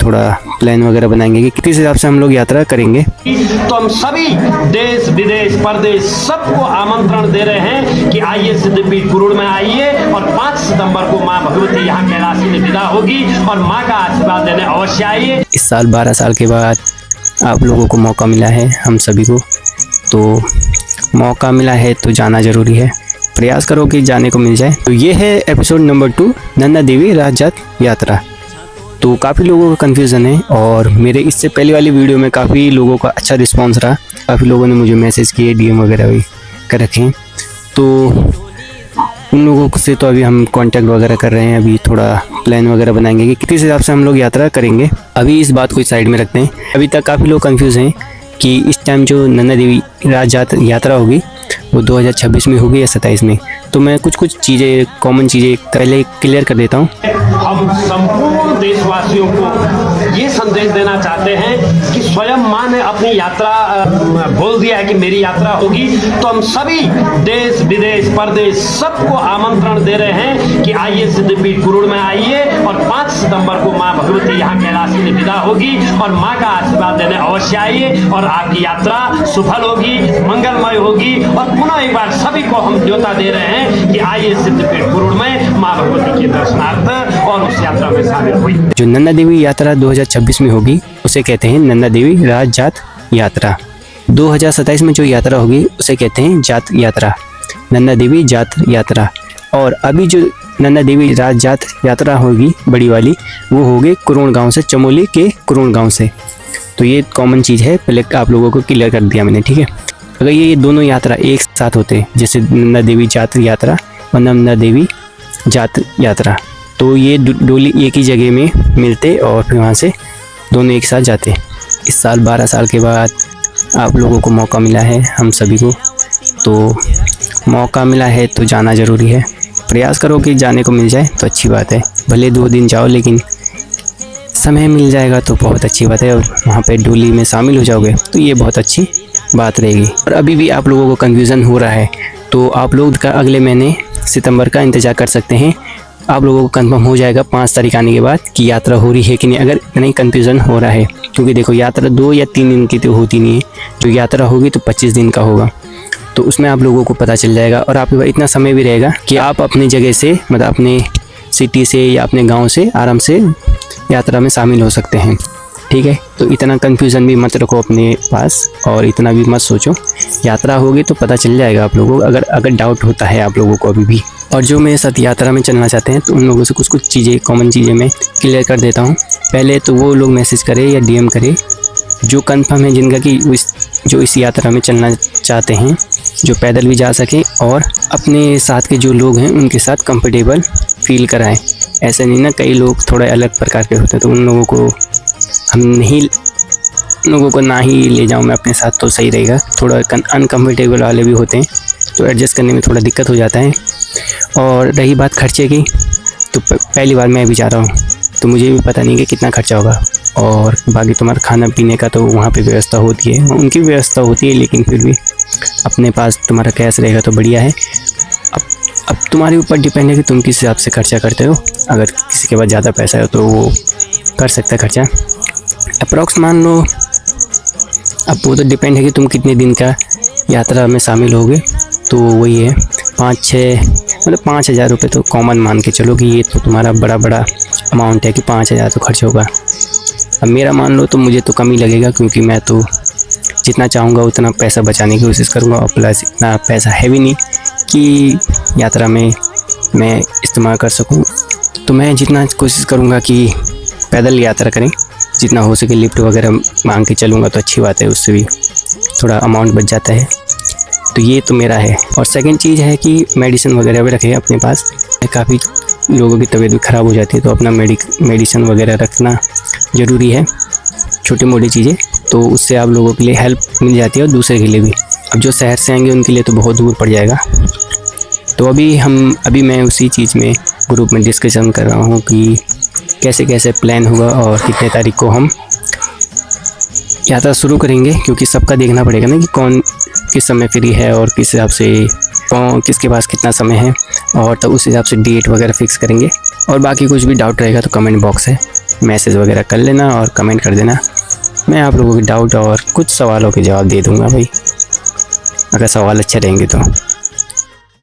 थोड़ा प्लान वगैरह बनाएंगे कि किस हिसाब से हम लोग यात्रा करेंगे। तो हम सभी देश विदेश परदेश सबको आमंत्रण दे रहे हैं कि आइए सिद्धपीठ कुरुड़ में आइए और 5 सितंबर को माँ भगवती यहाँ कैलाशी में विदा होगी और माँ का आशीर्वाद देने अवश्य आइए। इस साल 12 साल के बाद आप लोगों को मौका मिला है, हम सभी को, तो मौका मिला है तो जाना ज़रूरी है। प्रयास करो कि जाने को मिल जाए। तो ये है एपिसोड नंबर 2, नंदा देवी राजजात यात्रा। तो काफ़ी लोगों का कन्फ्यूज़न है और मेरे इससे पहले वाली वीडियो में काफ़ी लोगों का अच्छा रिस्पांस रहा। काफ़ी लोगों ने मुझे मैसेज किए, DM वगैरह भी कर रखे हैं। तो उन लोगों से तो अभी हम कांटेक्ट वगैरह कर रहे हैं। अभी थोड़ा प्लान वगैरह बनाएंगे कि किस हिसाब से हम लोग यात्रा करेंगे। अभी इस बात को साइड में रखते हैं। अभी तक काफ़ी लोग कंफ्यूज हैं कि इस टाइम जो नंदा देवी राजजात यात्रा होगी वो 2026 में होगी या 27 में। तो मैं कुछ चीज़ें, कॉमन चीज़ें पहले क्लियर कर देता हूँ। हम संपूर्ण देशवासियों को ये संदेश देना चाहते हैं कि स्वयं माँ ने अपनी यात्रा बोल दिया है कि मेरी यात्रा होगी। तो हम सभी देश विदेश परदेश सबको आमंत्रण दे रहे हैं कि आइए सिद्धपीठ कुरुड़ में आइए और 5 सितंबर को माँ भगवती यहाँ कैलाशी में विदा होगी और माँ का आशीर्वाद देने अवश्य आइए और आपकी यात्रा सफल होगी, मंगलमय होगी। और पुनः एक बार सभी को हम न्योता दे रहे हैं कि आइए सिद्धपीठ कुरुड़ में माँ भगवती के दर्शनार्थ और उस यात्रा में शामिल हुई। जो नंदा देवी यात्रा 2026 में होगी उसे कहते हैं नंदा देवी राजजात यात्रा। 2027 में जो यात्रा होगी उसे कहते हैं जात यात्रा, नंदा देवी जात यात्रा। और अभी जो नंदा देवी राजजात यात्रा होगी बड़ी वाली, वो होगी कुरुड़ गांव से, चमोली के कुरुड़ गांव से। तो ये कॉमन चीज़ है, पहले आप लोगों को क्लियर कर दिया मैंने, ठीक है। अगर ये दोनों यात्रा एक साथ होते, जैसे नंदा देवी जात यात्रा और नंदा देवी जात यात्रा, तो ये डोली एक ही जगह में मिलते और फिर वहाँ से दोनों एक साथ जाते। इस साल 12 साल के बाद आप लोगों को मौका मिला है, हम सभी को, तो मौका मिला है तो जाना ज़रूरी है। प्रयास करो कि जाने को मिल जाए तो अच्छी बात है। भले 2 दिन जाओ लेकिन समय मिल जाएगा तो बहुत अच्छी बात है और वहाँ पे डोली में शामिल हो जाओगे तो ये बहुत अच्छी बात रहेगी। और अभी भी आप लोगों को कन्फ्यूज़न हो रहा है तो आप लोग का अगले महीने सितंबर का इंतज़ार कर सकते हैं। आप लोगों को कंफर्म हो जाएगा 5 तारीख आने के बाद कि यात्रा हो रही है कि नहीं, अगर इतना ही कन्फ्यूज़न हो रहा है। क्योंकि देखो, यात्रा 2 या 3 दिन की तो होती नहीं है, जो यात्रा होगी तो 25 दिन का होगा। तो उसमें आप लोगों को पता चल जाएगा और आपके पास इतना समय भी रहेगा कि आप अपनी जगह से, मतलब अपने सिटी से या अपने गाँव से आराम से यात्रा में शामिल हो सकते हैं, ठीक है। तो इतना कन्फ्यूज़न भी मत रखो अपने पास और इतना भी मत सोचो। यात्रा होगी तो पता चल जाएगा आप लोगों को, अगर डाउट होता है आप लोगों को अभी भी। और जो मेरे साथ यात्रा में चलना चाहते हैं तो उन लोगों से कुछ चीज़ें, कॉमन चीज़ें मैं क्लियर कर देता हूँ। पहले तो वो लोग मैसेज करें या DM करें जो कंफर्म है, जिनका कि जो इस यात्रा में चलना चाहते हैं, जो पैदल भी जा सकें और अपने साथ के जो लोग हैं उनके साथ कंफर्टेबल फील कराएं। ऐसा नहीं ना, कई लोग थोड़ा अलग प्रकार के होते हैं तो उन लोगों को ना ही ले जाऊं मैं अपने साथ तो सही रहेगा। थोड़ा अनकम्फर्टेबल वाले भी होते हैं तो एडजस्ट करने में थोड़ा दिक्कत हो जाता है। और रही बात खर्चे की, तो पहली बार मैं भी जा रहा हूँ तो मुझे भी पता नहीं कि कितना खर्चा होगा। और बाकी तुम्हारा खाना पीने का तो वहाँ पे व्यवस्था होती है, उनकी व्यवस्था होती है, लेकिन फिर भी अपने पास तुम्हारा कैश रहेगा तो बढ़िया है। अब तुम्हारे ऊपर डिपेंड है कि तुम किस हिसाब से खर्चा करते हो। अगर किसी के पास ज़्यादा पैसा है तो वो कर सकता है खर्चा, अप्रॉक्स मान लो। अब वो तो डिपेंड है कि तुम कितने दिन का यात्रा में शामिल होगे। तो वही है 5-6 मतलब 5,000 रुपये तो कॉमन मान के चलो कि ये तो तुम्हारा बड़ा अमाउंट है कि 5,000 तो खर्च होगा। अब मेरा मान लो तो मुझे तो कम ही लगेगा, क्योंकि मैं तो जितना चाहूँगा उतना पैसा बचाने की कोशिश करूँगा और प्लस इतना पैसा है भी नहीं कि यात्रा में मैं इस्तेमाल कर सकूँ। तो मैं जितना कोशिश करूँगा कि पैदल यात्रा करें, जितना हो सके लिफ्ट वगैरह मांग के चलूँगा तो अच्छी बात है, उससे भी थोड़ा अमाउंट बच जाता है। तो ये तो मेरा है। और सेकंड चीज़ है कि मेडिसिन वगैरह भी रखें अपने पास। काफ़ी लोगों की तबीयत भी ख़राब हो जाती है तो अपना मेडिसिन वगैरह रखना ज़रूरी है, छोटी मोटी चीज़ें, तो उससे आप लोगों के लिए हेल्प मिल जाती है और दूसरे के लिए भी। अब जो शहर से आएंगे उनके लिए तो बहुत दूर पड़ जाएगा। तो अभी मैं उसी चीज़ में ग्रुप में डिस्कशन कर रहा हूँ कि कैसे कैसे प्लान होगा और कितने तारीख को हम यात्रा शुरू करेंगे, क्योंकि सबका देखना पड़ेगा ना कि कौन किस समय फ्री है और किस हिसाब से कौन किसके पास कितना समय है, और तब उस हिसाब से डेट वगैरह फिक्स करेंगे। और बाकी कुछ भी डाउट रहेगा तो कमेंट बॉक्स है, मैसेज वगैरह कर लेना और कमेंट कर देना। मैं आप लोगों के डाउट और कुछ सवालों के जवाब दे दूँगा भाई, अगर सवाल अच्छे रहेंगे तो।